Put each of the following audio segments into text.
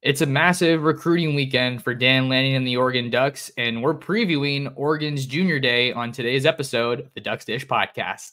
It's a massive recruiting weekend for Dan Lanning and the Oregon Ducks, and we're previewing Oregon's Junior Day on today's episode of the Ducks Dish Podcast.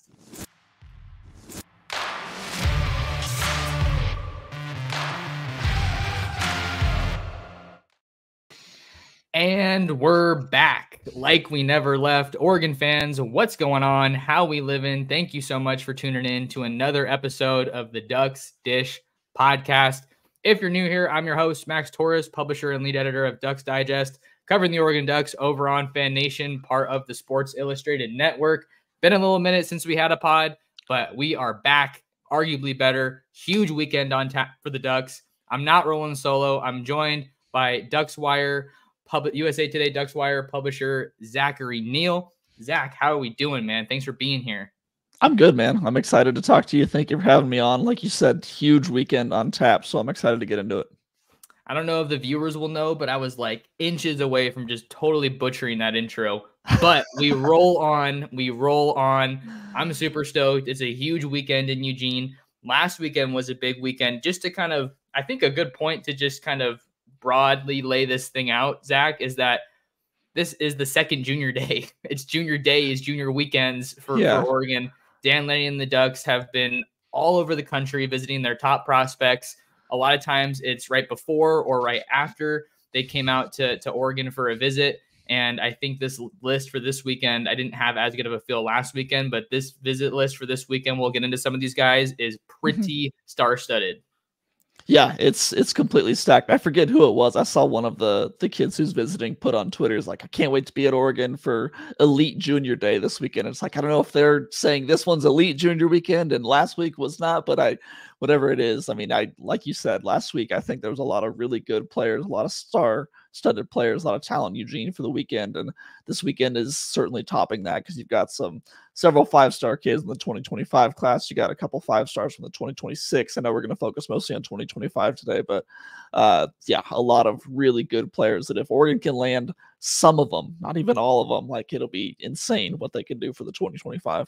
And we're back like we never left. Oregon fans, what's going on? How we living? Thank you so much for tuning in to another episode of the Ducks Dish Podcast. If you're new here, I'm your host, Max Torres, publisher and lead editor of Ducks Digest, covering the Oregon Ducks over on Fan Nation, part of the Sports Illustrated Network. Been a little minute since we had a pod, but we are back, arguably better. Huge weekend on tap for the Ducks. I'm not rolling solo. I'm joined by Duckswire, USA Today Duckswire publisher Zachary, Neel. Zach, how are we doing, man? Thanks for being here. I'm good, man. I'm excited to talk to you. Thank you for having me on. Like you said, huge weekend on tap, so I'm excited to get into it. I don't know if the viewers will know, but I was like inches away from just totally butchering that intro. But we roll on. We roll on. I'm super stoked. It's a huge weekend in Eugene. Last weekend was a big weekend. Just to kind of, I think a good point to just kind of broadly lay this thing out, Zach, is that this is the second Junior Day. It's Junior Days, Junior Weekends for Oregon. Dan Lanning and the Ducks have been all over the country visiting their top prospects. A lot of times it's right before or right after they came out to Oregon for a visit. And I think this list for this weekend, I didn't have as good of a feel last weekend, but this visit list for this weekend, we'll get into some of these guys, is pretty star-studded. Yeah, it's completely stacked. I forget who it was. I saw one of the kids who's visiting put on Twitter, is like, I can't wait to be at Oregon for Elite Junior Day this weekend. It's like, I don't know if they're saying this one's Elite Junior Weekend and last week was not, but whatever it is. I mean, like you said, last week, I think there was a lot of really good players, a lot of star-studded players, a lot of talent in Eugene for the weekend. And this weekend is certainly topping that because you've got several five-star kids in the 2025 class. You got a couple five-stars from the 2026. I know we're going to focus mostly on 2025 today, but yeah, a lot of really good players that if Oregon can land some of them, not even all of them, like it'll be insane what they can do for the 2025.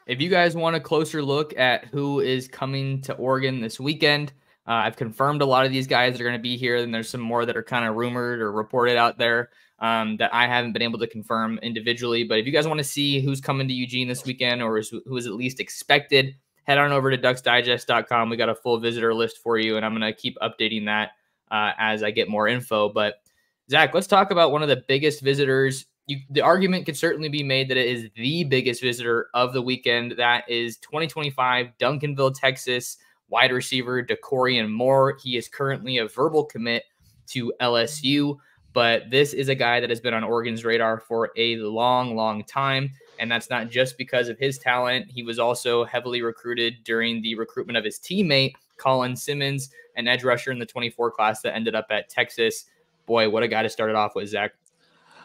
If you guys want a closer look at who is coming to Oregon this weekend, I've confirmed a lot of these guys that are going to be here, and there's some more that are kind of rumored or reported out there that I haven't been able to confirm individually. But if you guys want to see who's coming to Eugene this weekend or who is at least expected, head on over to ducksdigest.com. We got a full visitor list for you, and I'm going to keep updating that as I get more info. But Zach, let's talk about one of the biggest visitors. The argument could certainly be made that it is the biggest visitor of the weekend. That is 2025 Duncanville, Texas wide receiver Doran Moore. He is currently a verbal commit to LSU, but this is a guy that has been on Oregon's radar for a long, long time. And that's not just because of his talent. He was also heavily recruited during the recruitment of his teammate, Colin Simmons, an edge rusher in the 24 class that ended up at Texas. Boy, what a guy to start it off with, Zach.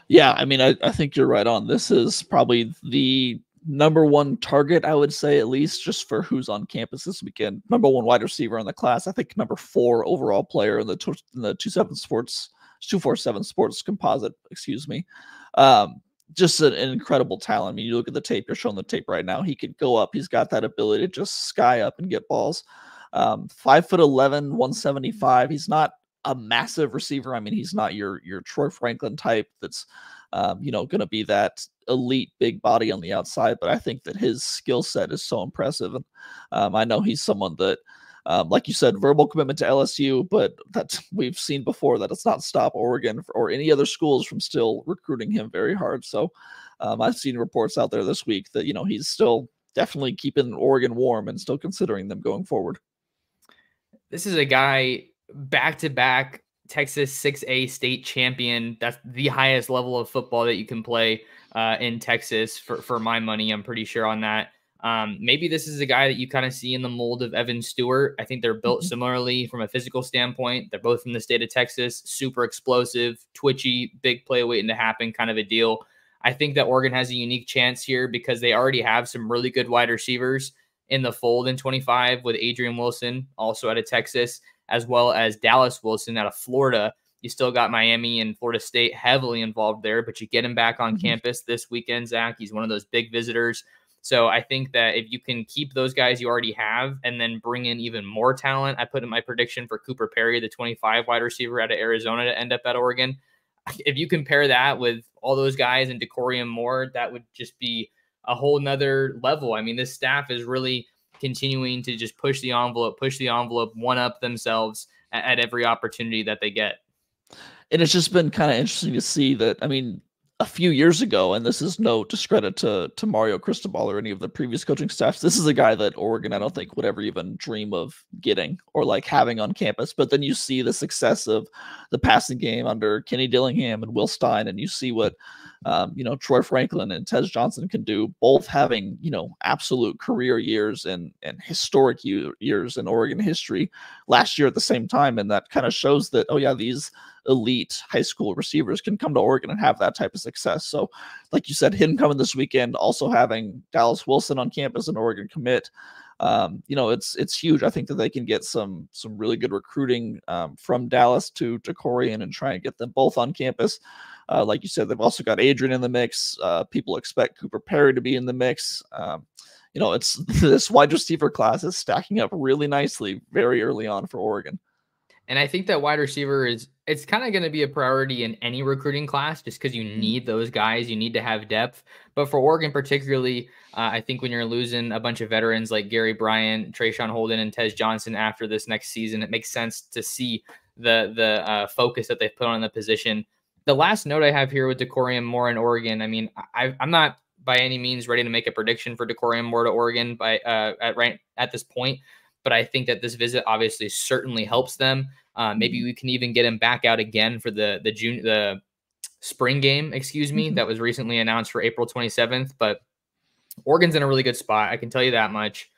Yeah, I mean, I think you're right on. This is probably the number one target, I would say, at least just for who's on campus this weekend. Number one wide receiver in the class. I think number 4 overall player in the 247 sports composite, excuse me. Just an incredible talent. I mean, you look at the tape, you're showing the tape right now. He could go up. He's got that ability to just sky up and get balls. 5'11", 175. He's not a massive receiver. I mean, he's not your Troy Franklin type that's, going to be that elite big body on the outside. But I think that his skill set is so impressive. And I know he's someone that, like you said, verbal commitment to LSU, but that we've seen before that it's not stop Oregon or any other schools from still recruiting him very hard. So I've seen reports out there this week that, he's still definitely keeping Oregon warm and still considering them going forward. This is a guy back-to-back Texas 6A state champion. That's the highest level of football that you can play in Texas for my money. I'm pretty sure on that. Maybe this is a guy that you kind of see in the mold of Evan Stewart. I think they're built similarly from a physical standpoint. They're both from the state of Texas, super explosive, twitchy, big play waiting to happen kind of a deal. I think that Oregon has a unique chance here because they already have some really good wide receivers in the fold in 25 with Adrian Wilson, also out of Texas, as well as Dallas Wilson out of Florida. You still got Miami and Florida State heavily involved there, but you get him back on campus this weekend, Zach. He's one of those big visitors. So I think that if you can keep those guys you already have and then bring in even more talent, I put in my prediction for Cooper Perry, the 25 wide receiver out of Arizona, to end up at Oregon. If you compare that with all those guys and Doran Moore, that would just be a whole nother level. I mean, this staff is really continuing to just push the envelope, one up themselves at every opportunity that they get. And it's just been kind of interesting to see that. I mean, a few years ago, and this is no discredit to Mario Cristobal or any of the previous coaching staffs, this is a guy that Oregon, I don't think, would ever even dream of getting or like having on campus. But then you see the success of the passing game under Kenny Dillingham and Will Stein, and you see what Troy Franklin and Tez Johnson can do, both having, absolute career years and historic years in Oregon history last year at the same time. And that kind of shows that, oh yeah, these elite high school receivers can come to Oregon and have that type of success. So like you said, him coming this weekend, also having Dallas Wilson on campus, an Oregon commit, it's huge. I think that they can get some really good recruiting from Dallas to Corian and try and get them both on campus. Like you said, they've also got Adrian in the mix. People expect Cooper Perry to be in the mix. It's this wide receiver class is stacking up really nicely very early on for Oregon. And I think that wide receiver it's kind of going to be a priority in any recruiting class just because you need those guys. You need to have depth. But for Oregon particularly, I think when you're losing a bunch of veterans like Gary Bryant, Trayshawn Holden, and Tez Johnson after this next season, it makes sense to see the focus that they've put on the position. The last note I have here with Doran Moore in Oregon, I mean, I'm not by any means ready to make a prediction for Doran Moore to Oregon at this point. But I think that this visit obviously certainly helps them. Maybe we can even get him back out again for the spring game, that was recently announced for April 27th. But Oregon's in a really good spot. I can tell you that much.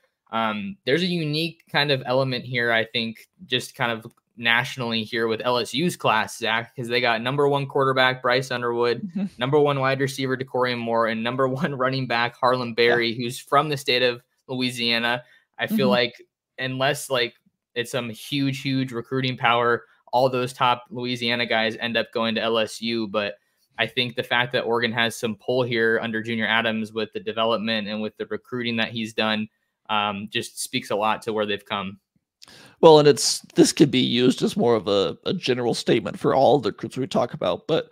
There's a unique kind of element here, I think, just kind of nationally here with LSU's class, Zach, because they got number 1 quarterback Bryce Underwood, number 1 wide receiver Doran Moore, and number 1 running back Harlem Berry, who's from the state of Louisiana. I feel like unless like it's some huge recruiting power, all those top Louisiana guys end up going to LSU. But I think the fact that Oregon has some pull here under Junior Adams with the development and with the recruiting that he's done just speaks a lot to where they've come. Well, and this could be used as more of a general statement for all the recruits we talk about, but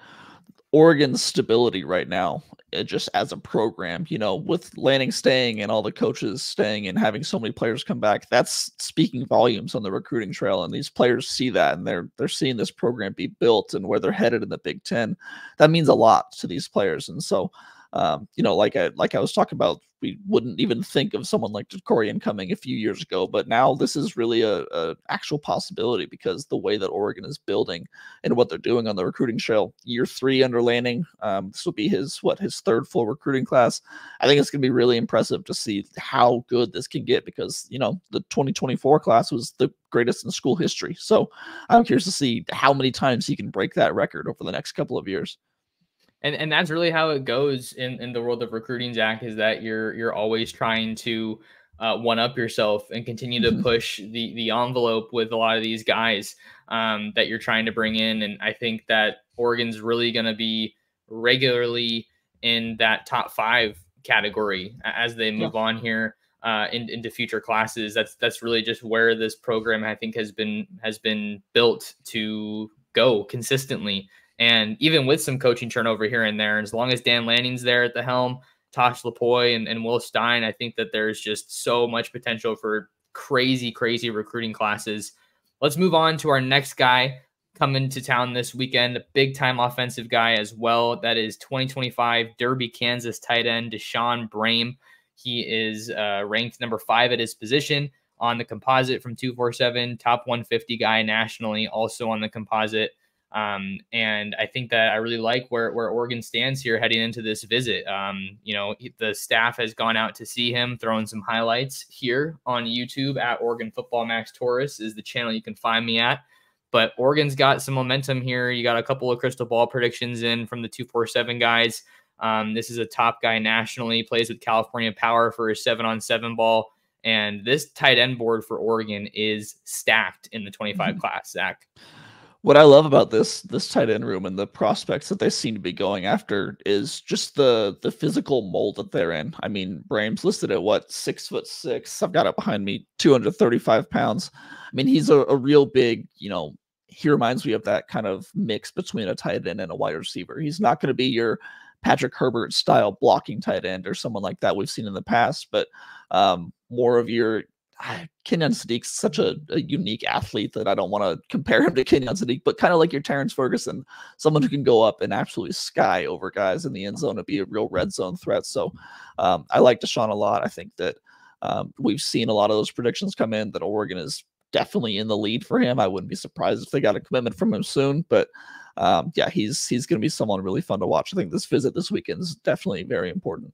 Oregon's stability right now, just as a program, with Lanning staying and all the coaches staying and having so many players come back, that's speaking volumes on the recruiting trail. And these players see that, and they're seeing this program be built and where they're headed in the Big Ten. That means a lot to these players. And so, like I was talking about, we wouldn't even think of someone like Corian coming a few years ago, but now this is really a actual possibility because the way that Oregon is building and what they're doing on the recruiting trail. Year 3 under Lanning, this will be his 3rd full recruiting class. I think it's going to be really impressive to see how good this can get because, the 2024 class was the greatest in school history. So I'm curious to see how many times he can break that record over the next couple of years. And that's really how it goes in the world of recruiting, Zach, is that you're always trying to one up yourself and continue to push the envelope with a lot of these guys that you're trying to bring in. And I think that Oregon's really going to be regularly in that top 5 category as they move on here into future classes. That's really just where this program, I think, has been built to go consistently. And even with some coaching turnover here and there, as long as Dan Lanning's there at the helm, Tosh Lapoy and Will Stein, I think that there's just so much potential for crazy recruiting classes. Let's move on to our next guy coming to town this weekend, a big-time offensive guy as well. That is 2025 Derby, Kansas tight end Deshawn Braam. He is ranked number 5 at his position on the composite from 247, top 150 guy nationally, also on the composite. And I think that I really like where Oregon stands here heading into this visit. The staff has gone out to see him, throwing some highlights here on YouTube at Oregon Football Max Torres is the channel you can find me at. But Oregon's got some momentum here. You got a couple of crystal ball predictions in from the 247 guys. This is a top guy nationally, plays with California Power for his 7-on-7 ball. And this tight end board for Oregon is stacked in the 25 class, Zach. What I love about this tight end room and the prospects that they seem to be going after is just the physical mold that they're in. I mean, Braam's listed at what, 6'6". I've got it behind me, 235 pounds. I mean, he's a real big, he reminds me of that kind of mix between a tight end and a wide receiver. He's not going to be your Patrick Herbert style blocking tight end or someone like that we've seen in the past, but more of your Kenyon Sadiq's such a unique athlete that I don't want to compare him to Kenyon Sadiq, but kind of like your Terrence Ferguson, someone who can go up and absolutely sky over guys in the end zone and be a real red zone threat. So I like Deshawn a lot. I think that we've seen a lot of those predictions come in that Oregon is definitely in the lead for him. I wouldn't be surprised if they got a commitment from him soon, but yeah, he's going to be someone really fun to watch. I think this visit this weekend is definitely very important.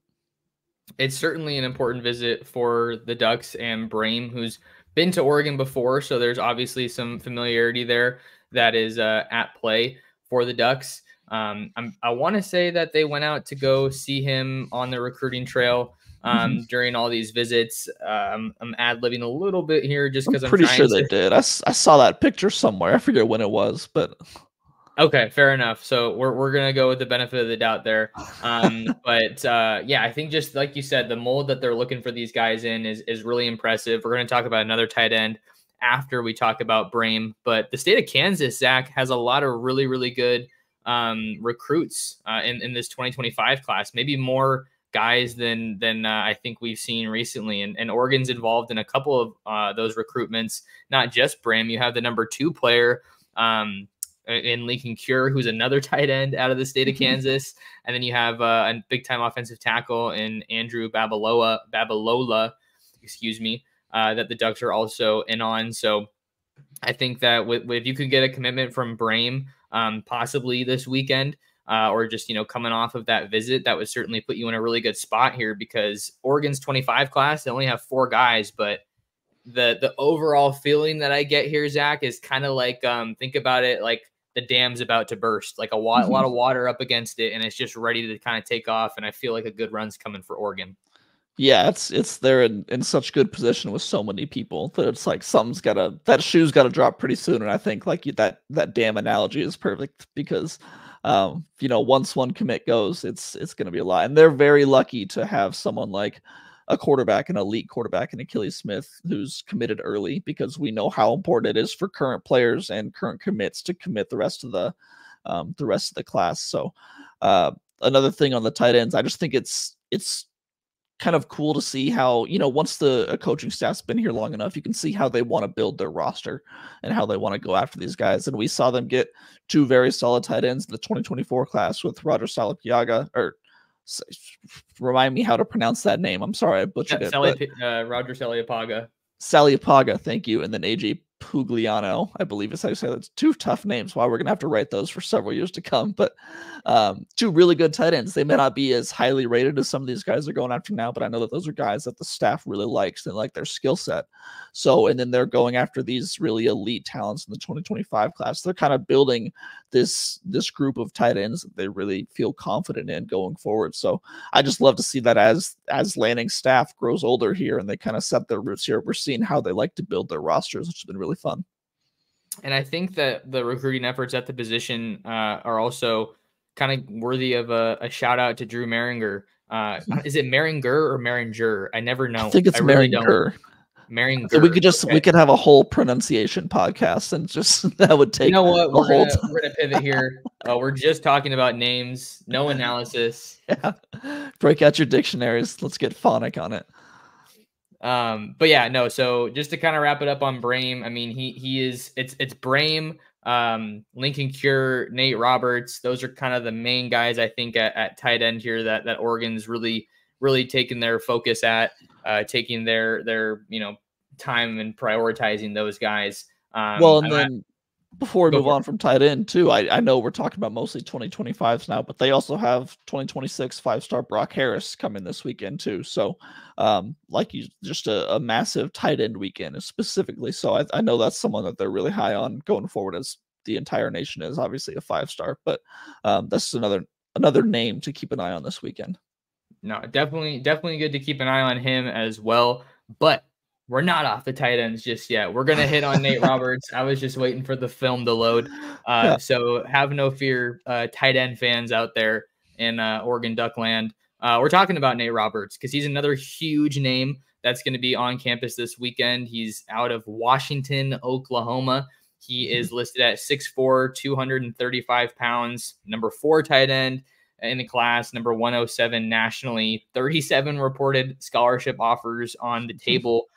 It's certainly an important visit for the Ducks and Braam, who's been to Oregon before. So there's obviously some familiarity there that is at play for the Ducks. I want to say that they went out to go see him on the recruiting trail during all these visits. I'm ad-libbing a little bit here just because I'm pretty sure they did. I saw that picture somewhere. I forget when it was, but okay, fair enough. So we're gonna go with the benefit of the doubt there. But yeah, I think just like you said, the mold that they're looking for these guys in is really impressive. We're gonna talk about another tight end after we talk about Braam, but the state of Kansas, Zach, has a lot of really, really good recruits in this 2025 class. Maybe more guys than I think we've seen recently. And Oregon's involved in a couple of those recruitments, not just Braam. You have the number 2 player in Lincoln Cure, who's another tight end out of the state of Kansas. And then you have a big-time offensive tackle in Andrew Babalola, excuse me, that the Ducks are also in on. So I think that if you could get a commitment from Braam, possibly this weekend, or just, coming off of that visit, that would certainly put you in a really good spot here, because Oregon's 25 class, they only have 4 guys, but the overall feeling that I get here, Zach, is kind of like, think about it like the dam's about to burst, like a lot of water up against it, and it's just ready to kind of take off. And I feel like a good run's coming for Oregon. Yeah, it's they're in such good position with so many people that it's like that shoe's got to drop pretty soon. And I think like that dam analogy is perfect because once one commit goes, it's going to be a lot. And they're very lucky to have someone like a quarterback, an elite quarterback, and Achilles Smith, who's committed early, because we know how important it is for current players and current commits to commit the rest of the class. So another thing on the tight ends, I just think it's kind of cool to see how, once the coaching staff's been here long enough, you can see how they want to build their roster and how they want to go after these guys. And we saw them get 2 very solid tight ends in the 2024 class with Roger Salapiaga, or remind me how to pronounce that name. I'm sorry, I butchered it. Roger Salliapaga. Salliapaga, thank you. And then AJ Pugliano, I believe is how you say that. It's 2 tough names. Wow, we're going to have to write those for several years to come. But 2 really good tight ends. They may not be as highly rated as some of these guys are going after now, but I know that those are guys that the staff really likes and like their skill set. So, and then they're going after these really elite talents in the 2025 class. They're kind of building this group of tight ends that they really feel confident in going forward. So I just love to see that as Lanning's staff grows older here and they kind of set their roots here, we're seeing how they like to build their rosters, which has been really fun. And I think that the recruiting efforts at the position are also kind of worthy of a shout out to Drew Maringer. Is it Maringer or Maringer? I never know. I think it's Maringer. Maringer. We could have a whole pronunciation podcast and just that would take. You know what? We're gonna pivot here. We're just talking about names, no analysis. Yeah. Break out your dictionaries. Let's get phonic on it. But yeah, no. So just to kind of wrap it up on Braam, I mean, it's Braam, Lincoln Cure, Nate Roberts. Those are kind of the main guys I think at tight end here that Oregon's really taking their focus at, taking their time and prioritizing those guys. Before we move on from tight end too, I know we're talking about mostly 2025s now, but they also have 2026 5-star Brock Harris coming this weekend too. So just a massive tight end weekend specifically. So I know that's someone that they're really high on going forward, as the entire nation is obviously a 5-star, but that's another name to keep an eye on this weekend. No, definitely good to keep an eye on him as well. But we're not off the tight ends just yet. We're gonna hit on Nate Roberts. I was just waiting for the film to load. Yeah. So have no fear, tight end fans out there in Oregon Duckland. We're talking about Nate Roberts because he's another huge name that's going to be on campus this weekend. He's out of Washington, Oklahoma. He is listed at 6'4", 235 pounds, number 4 tight end in the class, number 107 nationally, 37 reported scholarship offers on the table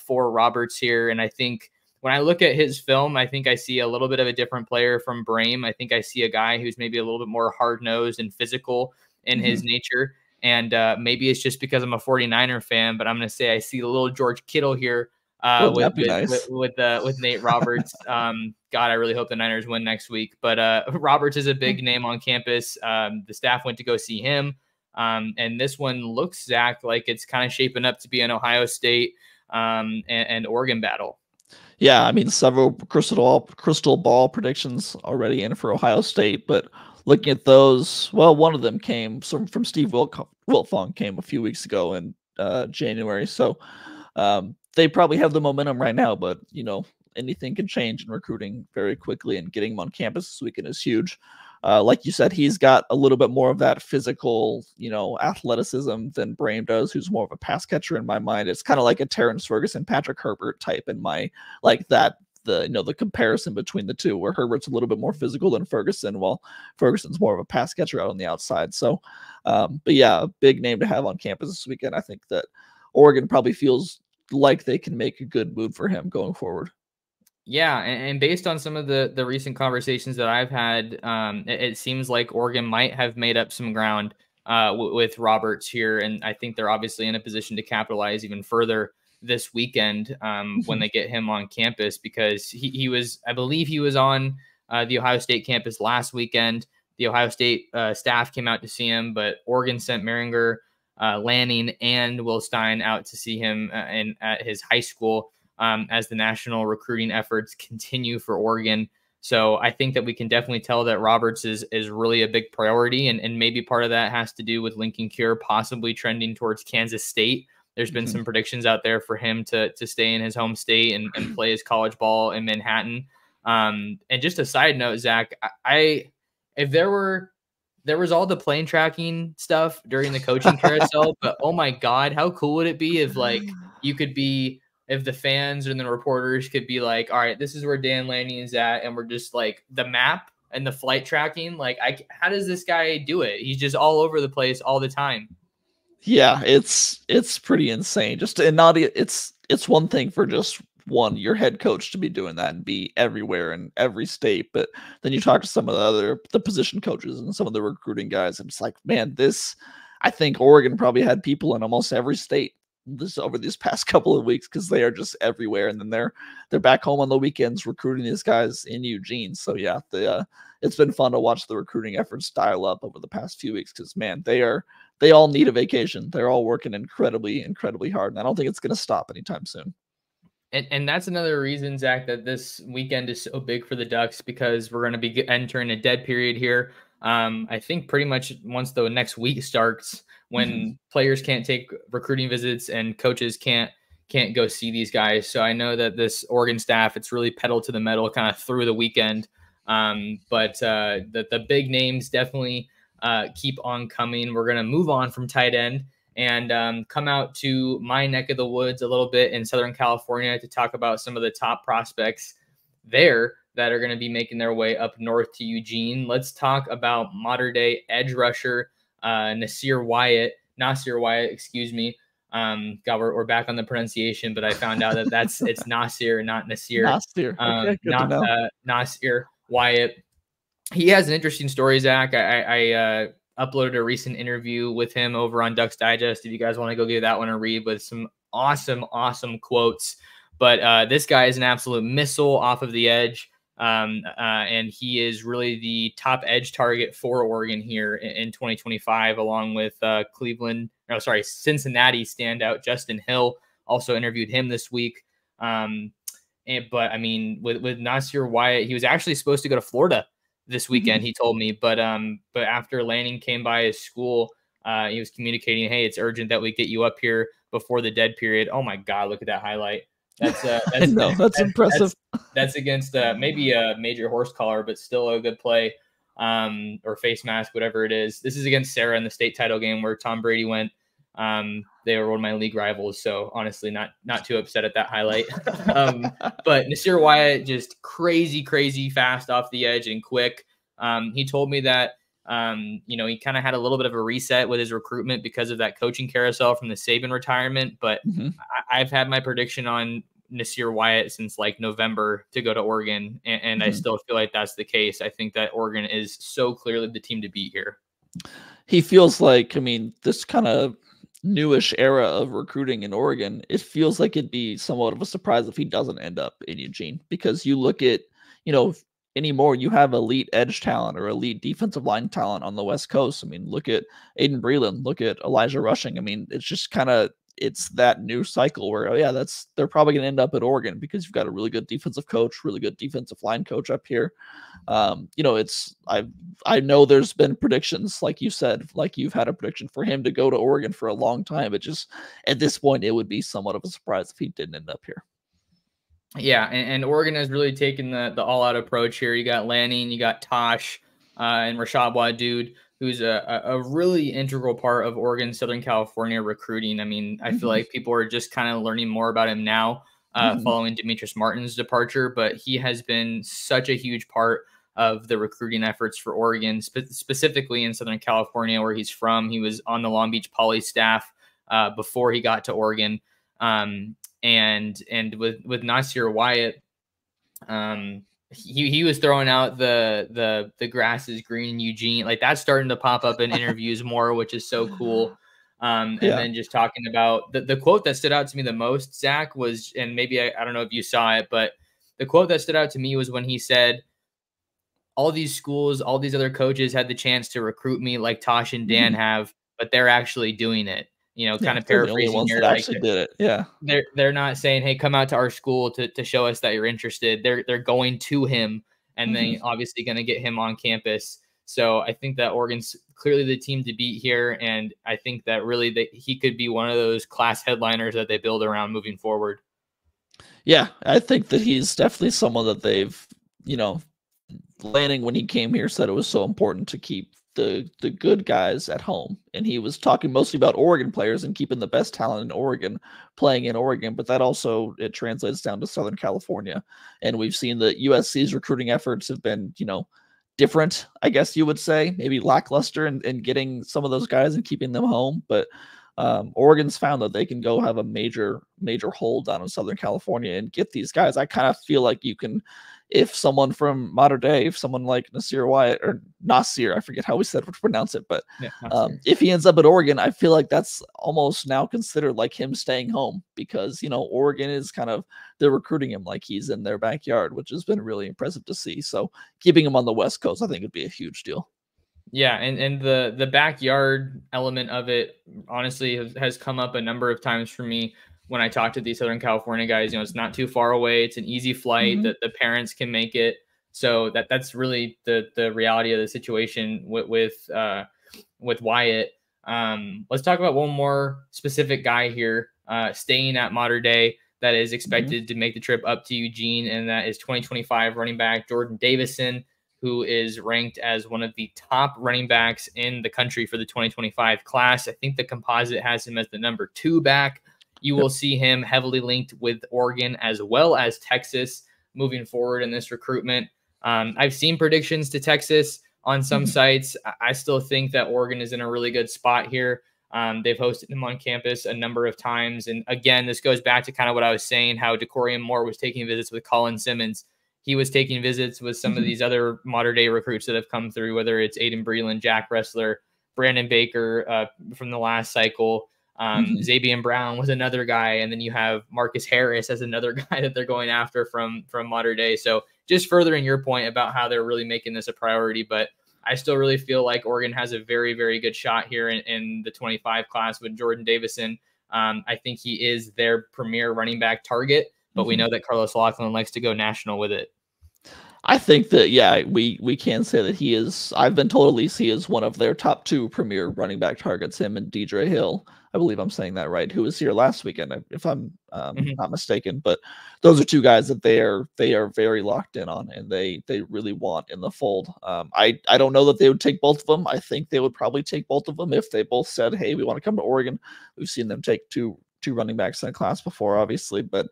for Roberts here. And I think when I look at his film, I think I see a little bit of a different player from Braam. I think I see a guy who's maybe a little bit more hard-nosed and physical in his nature. And maybe it's just because I'm a 49er fan, but I'm going to say I see a little George Kittle here with Nate Roberts. God, I really hope the Niners win next week. But Roberts is a big name on campus. The staff went to go see him. And this one looks, Zach, like it's kind of shaping up to be an Ohio State and Oregon battle. Yeah, I mean, several crystal ball predictions already in for Ohio State, but looking at those, well, one of them came from Steve Wiltfong came a few weeks ago in January. So they probably have the momentum right now, but anything can change in recruiting very quickly, and getting him on campus this weekend is huge. Like you said, he's got a little bit more of that physical, athleticism than Braam does, who's more of a pass catcher in my mind. It's kind of like a Terrence Ferguson, Patrick Herbert type in my, like that, the comparison between the two, where Herbert's a little bit more physical than Ferguson, while Ferguson's more of a pass catcher out on the outside. So, but yeah, a big name to have on campus this weekend. I think that Oregon probably feels like they can make a good move for him going forward. Yeah, and based on some of the recent conversations that I've had, it seems like Oregon might have made up some ground with Roberts here, and I think they're obviously in a position to capitalize even further this weekend when they get him on campus, because he was, I believe he was on the Ohio State campus last weekend. The Ohio State staff came out to see him, but Oregon sent Maringer, Lanning, and Will Stein out to see him at his high school. As the national recruiting efforts continue for Oregon. So I think that we can definitely tell that Roberts is really a big priority, and maybe part of that has to do with Lincoln Cure possibly trending towards Kansas State. There's been some predictions out there for him to stay in his home state and play his college ball in Manhattan. And just a side note, Zach, if there was all the plane tracking stuff during the coaching carousel, but oh my God, how cool would it be if if the fans and the reporters could be like, all right, this is where Dan Lanning is at, and we're just like the map and the flight tracking. Like, how does this guy do it? He's just all over the place all the time. Yeah, it's pretty insane. It's one thing for just your head coach to be doing that and be everywhere in every state, but then you talk to some of the position coaches and some of the recruiting guys, and it's like, man, I think Oregon probably had people in almost every state over these past couple of weeks, because they are just everywhere, and then they're back home on the weekends recruiting these guys in Eugene. So yeah, it's been fun to watch the recruiting efforts dial up over the past few weeks, because man, they all need a vacation. They're all working incredibly hard, and I don't think it's going to stop anytime soon. And that's another reason, Zach, that this weekend is so big for the Ducks, because we're going to be entering a dead period here. I think pretty much once the next week starts, when players can't take recruiting visits and coaches can't go see these guys. So I know that this Oregon staff, it's really pedal to the metal kind of through the weekend. But the big names definitely keep on coming. We're going to move on from tight end and come out to my neck of the woods a little bit in Southern California to talk about some of the top prospects there that are going to be making their way up north to Eugene. Let's talk about modern day edge rusher Nasir Wyatt, excuse me. God, we're back on the pronunciation, but I found out that it's Nasir, not Nasir. Nasir. Okay, good to know. Nasir Wyatt. He has an interesting story, Zach. I uploaded a recent interview with him over on Ducks Digest. If you guys want to go give that one a read, with some awesome quotes. But this guy is an absolute missile off of the edge. And he is really the top edge target for Oregon here in 2025, along with Cincinnati standout Justin Hill. Also interviewed him this week. But I mean, with Nasir Wyatt, he was actually supposed to go to Florida this weekend, he told me, but after Lanning came by his school, he was communicating, hey, it's urgent that we get you up here. before the dead period. Oh my God, look at that highlight. That's that's impressive. That's against maybe a major horse collar, but still a good play, or face mask, whatever it is. This is against Sarah in the state title game where Tom Brady went. They were one of my league rivals, so honestly, not too upset at that highlight. But Nasir Wyatt, just crazy fast off the edge and quick. He told me that he kind of had a little bit of a reset with his recruitment because of that coaching carousel from the Saban retirement. But I've had my prediction on Nasir Wyatt since like November to go to Oregon, and I still feel like that's the case. I think that Oregon is so clearly the team to beat here. He feels like, this kind of newish era of recruiting in Oregon, it feels like it'd be somewhat of a surprise if he doesn't end up in Eugene, because you look at, anymore, you have elite edge talent or elite defensive line talent on the West Coast. Look at Aiden Breland, look at Elijah Rushing. It's just it's that new cycle where, they're probably going to end up at Oregon because you've got a really good defensive coach, really good defensive line coach up here. I know there's been predictions, like you said, like you've had a prediction for him to go to Oregon for a long time. It just, at this point, it would be somewhat of a surprise if he didn't end up here. Yeah, and Oregon has really taken the all-out approach here. You got Lanning, you got Tosh, and Rashad Wadood, who's a really integral part of Oregon, Southern California recruiting. I feel like people are just kind of learning more about him now following Demetrius Martin's departure, but he has been such a huge part of the recruiting efforts for Oregon, specifically in Southern California, where he's from. He was on the Long Beach Poly staff before he got to Oregon. And with Nasir Wyatt, he was throwing out the grass is green in Eugene. Like, that's starting to pop up in interviews more, which is so cool. And then just talking about the quote that stood out to me the most, Zach, was, and maybe I don't know if you saw it, but the quote that stood out to me was when he said, all these schools, all these other coaches had the chance to recruit me like Tosh and Dan have, but they're actually doing it. Kind of paraphrasing here, like actually did it. Yeah. They're not saying, hey, come out to our school to show us that you're interested. They're going to him, and then obviously going to get him on campus. So I think that Oregon's clearly the team to beat here. And I think that really he could be one of those class headliners that they build around moving forward. Yeah, I think that he's definitely someone that they've, Lanning, when he came here, said it was so important to keep the good guys at home, and he was talking mostly about Oregon players and keeping the best talent in Oregon playing in Oregon, but that also, it translates down to Southern California. And we've seen that USC's recruiting efforts have been, different, I guess you would say, maybe lackluster in getting some of those guys and keeping them home. But Oregon's found that they can go have a major hold down in Southern California and get these guys. I kind of feel like you can, if someone from modern day, if someone like Nasir Wyatt, or Nasir, I forget how we said to pronounce it, but if he ends up at Oregon, I feel like that's almost now considered like him staying home, because, Oregon is they're recruiting him like he's in their backyard, which has been really impressive to see. So keeping him on the West Coast, I think, would be a huge deal. Yeah, and the backyard element of it, honestly, has come up a number of times for me when I talk to these Southern California guys. It's not too far away. It's an easy flight that the parents can make it. So that's really the reality of the situation with Wyatt. Let's talk about one more specific guy here, staying at Mater Dei, that is expected to make the trip up to Eugene, and that is 2025 running back Jordan Davison, who is ranked as one of the top running backs in the country for the 2025 class. I think the composite has him as the number 2 back. You will see him heavily linked with Oregon as well as Texas moving forward in this recruitment. I've seen predictions to Texas on some sites. I still think that Oregon is in a really good spot here. They've hosted him on campus a number of times. And again, this goes back to kind of what I was saying, how Doran Moore was taking visits with Colin Simmons. He was taking visits with some of these other modern day recruits that have come through, whether it's Aiden Breland, Jack Ressler, Brandon Baker from the last cycle. Zabian Brown was another guy. And then you have Marcus Harris as another guy that they're going after from modern day. So just furthering your point about how they're really making this a priority. But I still really feel like Oregon has a very, very good shot here in the 25 class with Jordan Davison. I think he is their premier running back target, but we know that Carlos Laughlin likes to go national with it. I think that, yeah, we can say that he is. I've been told at least he is one of their top 2 premier running back targets. Him and Deidre Hill. I believe I'm saying that right. Who was here last weekend, if I'm not mistaken. But those are 2 guys that they are very locked in on, and they really want in the fold. I don't know that they would take both of them. I think they would probably take both of them if they both said, "Hey, we want to come to Oregon." We've seen them take two running backs in a class before, obviously, but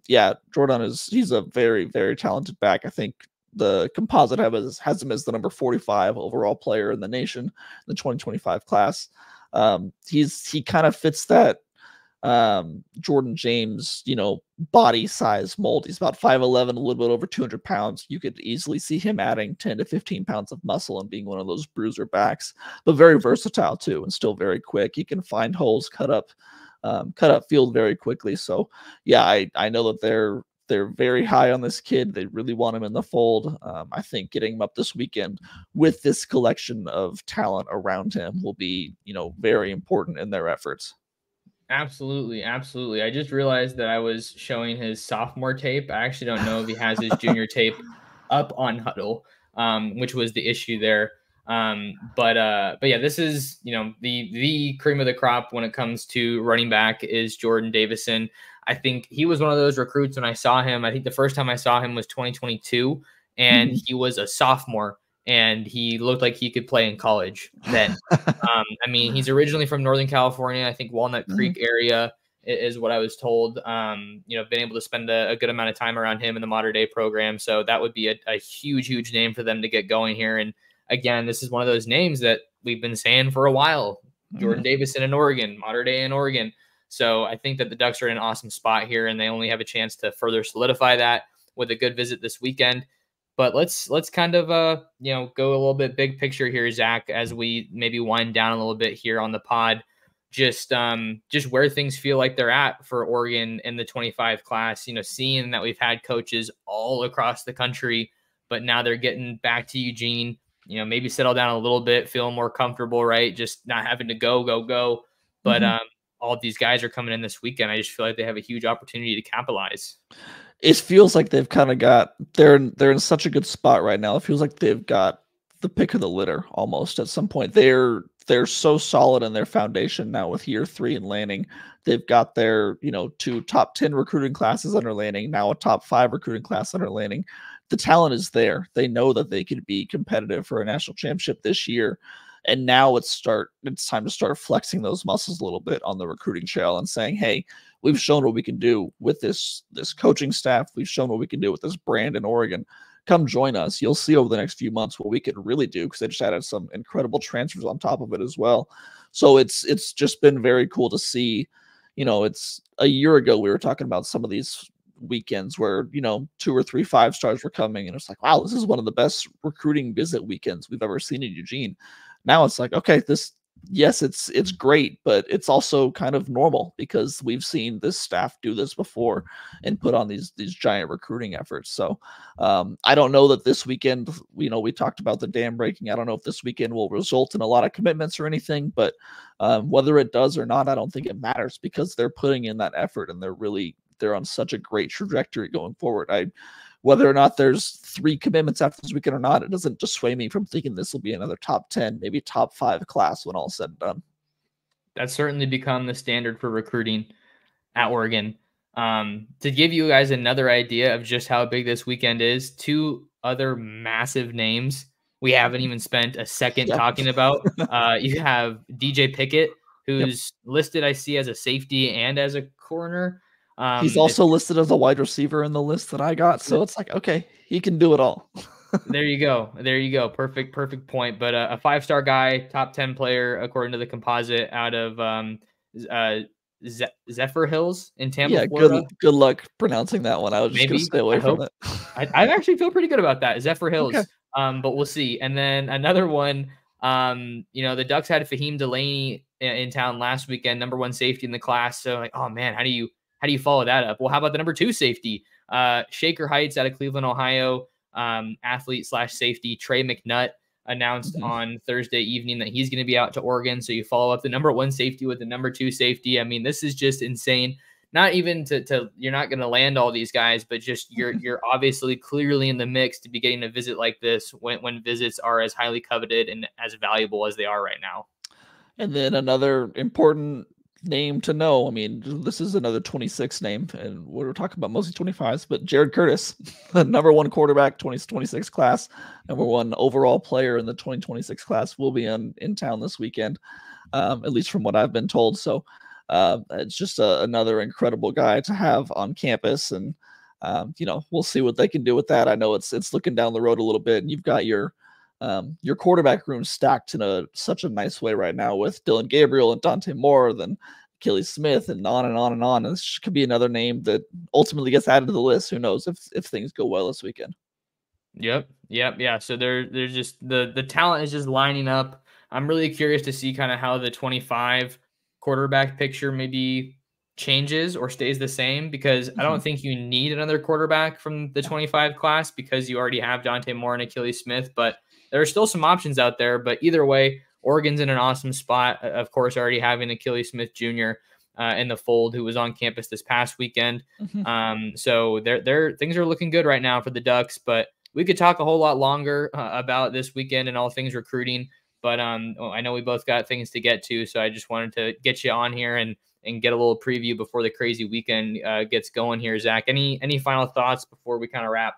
yeah, Jordan he's a very, very talented back. I think the composite has him as the number 45 overall player in the nation in the 2025 class. He kind of fits that Jordan James, body size mold. He's about 5'11", a little bit over 200 pounds. You could easily see him adding 10 to 15 pounds of muscle and being one of those bruiser backs, but very versatile too, and still very quick. He can find holes, cut up field very quickly. So yeah, I know that they're very high on this kid. They really want him in the fold. I think getting him up this weekend with this collection of talent around him will be, very important in their efforts. Absolutely. Absolutely. I just realized that I was showing his sophomore tape. I actually don't know if he has his junior tape up on Huddle, which was the issue there. But yeah, this is, the cream of the crop when it comes to running back is Jordan Davison. I think he was one of those recruits when I saw him. I think the first time I saw him was 2022, and he was a sophomore, and he looked like he could play in college then. I mean, he's originally from Northern California. I think Walnut Creek area is what I was told. Been able to spend a good amount of time around him in the modern day program. So that would be a huge, huge name for them to get going here. And again, this is one of those names that we've been saying for a while. Jordan Davison in Oregon, modern day in Oregon. So I think that the Ducks are in an awesome spot here, and they only have a chance to further solidify that with a good visit this weekend. But let's kind of go a little bit big picture here, Zach, as we maybe wind down a little bit here on the pod. Just where things feel like they're at for Oregon in the 25 class. Seeing that we've had coaches all across the country, but now they're getting back to Eugene. Maybe settle down a little bit, feel more comfortable, right? Just not having to go. But all of these guys are coming in this weekend. I just feel like they have a huge opportunity to capitalize. It feels like they've kind of got they're in such a good spot right now. It feels like they've got the pick of the litter almost at some point. They're so solid in their foundation now with year 3 in Lanning. They've got their 2 top 10 recruiting classes under Lanning, now a top 5 recruiting class under Lanning. The talent is there. They know that they could be competitive for a national championship this year. And now it's time to start flexing those muscles a little bit on the recruiting trail and saying, hey, we've shown what we can do with this coaching staff. We've shown what we can do with this brand in Oregon. Come join us. You'll see over the next few months what we can really do, because they just added some incredible transfers on top of it as well. So it's just been very cool to see. It's a year ago we were talking about some of these weekends where 2 or 3 5-stars were coming, and it's like, wow, this is one of the best recruiting visit weekends we've ever seen in Eugene. Now it's like, okay, it's great, but it's also kind of normal because we've seen this staff do this before and put on these giant recruiting efforts. So I don't know that this weekend, we talked about the dam breaking. I don't know if this weekend will result in a lot of commitments or anything, but whether it does or not, I don't think it matters because they're putting in that effort and they're on such a great trajectory going forward. Whether or not there's 3 commitments after this weekend or not, it doesn't dissuade me from thinking this will be another top 10, maybe top 5 class when all is said and done. That's certainly become the standard for recruiting at Oregon. To give you guys another idea of just how big this weekend is, 2 other massive names we haven't even spent a second talking about. You have DJ Pickett, who's listed, I see, as a safety and as a corner. He's also listed as a wide receiver in the list that I got. So it's like, okay, he can do it all. There you go. Perfect point. But a 5-star guy, top 10 player, according to the composite out of Zephyr Hills in Tampa, Florida. Good luck pronouncing that one. I was just going to stay away from it. I actually feel pretty good about that. Zephyr Hills. Okay. But we'll see. And then another one, the Ducks had Fahim Delaney in town last weekend, number 1 safety in the class. So like, oh man, how do you follow that up? Well, how about the number 2 safety, Shaker Heights out of Cleveland, Ohio, athlete / safety Trey McNutt announced on Thursday evening that he's going to be out to Oregon. So you follow up the number 1 safety with the number 2 safety. I mean, this is just insane. not even to you're not going to land all these guys, but just you're obviously clearly in the mix to be getting a visit like this when visits are as highly coveted and as valuable as they are right now. And then another important name to know. I mean, this is another 26 name, and we're talking about mostly 25s, but Jared Curtis, the number one quarterback, 2026 class, number one overall player in the 2026 class, will be in town this weekend, at least from what I've been told. So it's just another incredible guy to have on campus, and we'll see what they can do with that. I know it's looking down the road a little bit, and you've got your quarterback room stacked in such a nice way right now with Dylan Gabriel and Dante Moore, then Achilles Smith, and on and on and on. And this could be another name that ultimately gets added to the list. Who knows if things go well this weekend? Yep. Yeah. So there's just the talent is just lining up. I'm really curious to see kind of how the 25 quarterback picture maybe changes or stays the same, because I don't think you need another quarterback from the 25 class because you already have Dante Moore and Achilles Smith, but there are still some options out there. But either way, Oregon's in an awesome spot. Of course, already having Achilles Smith Jr. In the fold, who was on campus this past weekend. So things are looking good right now for the Ducks, but we could talk a whole lot longer about this weekend and all things recruiting. But I know we both got things to get to, so I just wanted to get you on here and get a little preview before the crazy weekend gets going here. Zach, any final thoughts before we kind of wrap?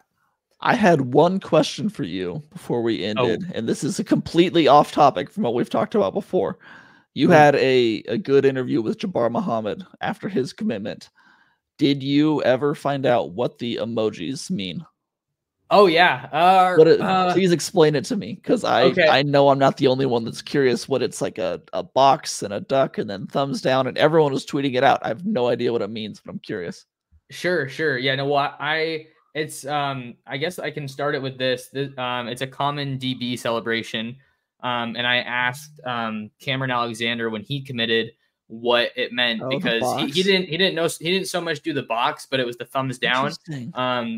I had one question for you before we ended, and this is a completely off topic from what we've talked about before. You had a good interview with Jabbar Muhammad after his commitment. Did you ever find out what the emojis mean? Oh, yeah. Please explain it to me, because I know I'm not the only one that's curious what it's like a box and a duck and then thumbs down, and everyone was tweeting it out. I have no idea what it means, but I'm curious. Sure. Yeah, no, well, it's I guess I can start it with this. It's a common DB celebration. And I asked Cameron Alexander when he committed what it meant, because he didn't so much do the box, but it was the thumbs down,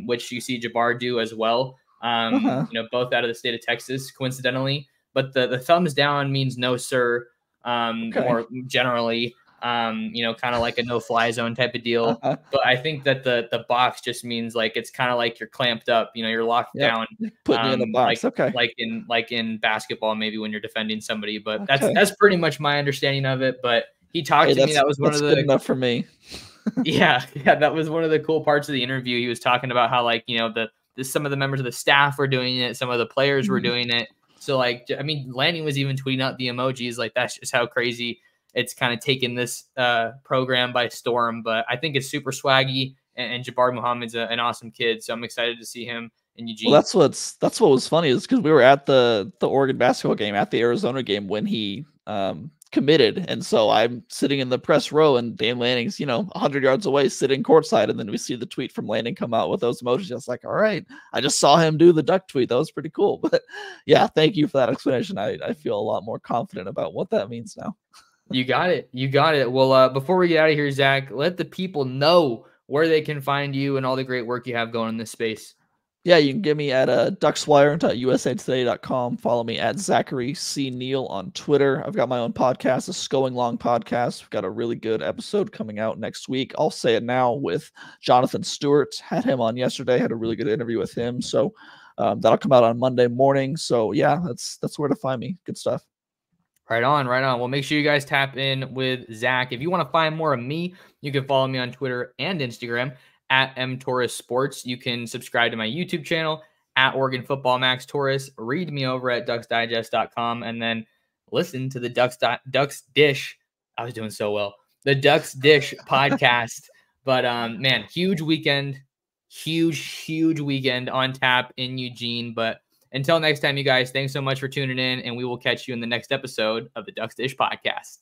which you see Jabbar do as well. Both out of the state of Texas, coincidentally. But the thumbs down means no, sir. More generally, kind of like a no-fly zone type of deal. But I think that the box just means like it's kind of like you're clamped up. You're locked down. Put me in the box. Like in basketball, maybe when you're defending somebody. But that's pretty much my understanding of it. But he talked to me. That was one of the good enough for me. yeah, that was one of the cool parts of the interview. He was talking about how some of the members of the staff were doing it, some of the players were doing it. So Lanning was even tweeting out the emojis. Like, that's just how crazy it's kind of taken this program by storm. But I think it's super swaggy, and Jabbar Muhammad's an awesome kid. So I'm excited to see him in Eugene. Well, that's what was funny, is because we were at the Oregon basketball game, at the Arizona game, when he committed. And so I'm sitting in the press row, and Dan Lanning's 100 yards away sitting courtside, and then we see the tweet from Lanning come out with those emojis. I was like, all right, I just saw him do the duck tweet. That was pretty cool. But yeah, thank you for that explanation. I feel a lot more confident about what that means now. You got it. Well, before we get out of here, Zach, let the people know where they can find you and all the great work you have going in this space. Yeah, you can get me at duckswire.usatoday.com. Follow me at Zachary C. Neel on Twitter. I've got my own podcast, a Going Long podcast. We've got a really good episode coming out next week. I'll say it now, with Jonathan Stewart. Had him on yesterday. Had a really good interview with him. So that'll come out on Monday morning. So yeah, that's where to find me. Good stuff. Right on. Well, make sure you guys tap in with Zach. If you want to find more of me, you can follow me on Twitter and Instagram at MTorres Sports. You can subscribe to my YouTube channel at Oregon Football Max Torres. Read me over at ducksdigest.com, and then listen to the Ducks Dish. I was doing so well. The Ducks Dish podcast. But man, huge weekend on tap in Eugene. But until next time, you guys, thanks so much for tuning in, and we will catch you in the next episode of the Ducks Dish podcast.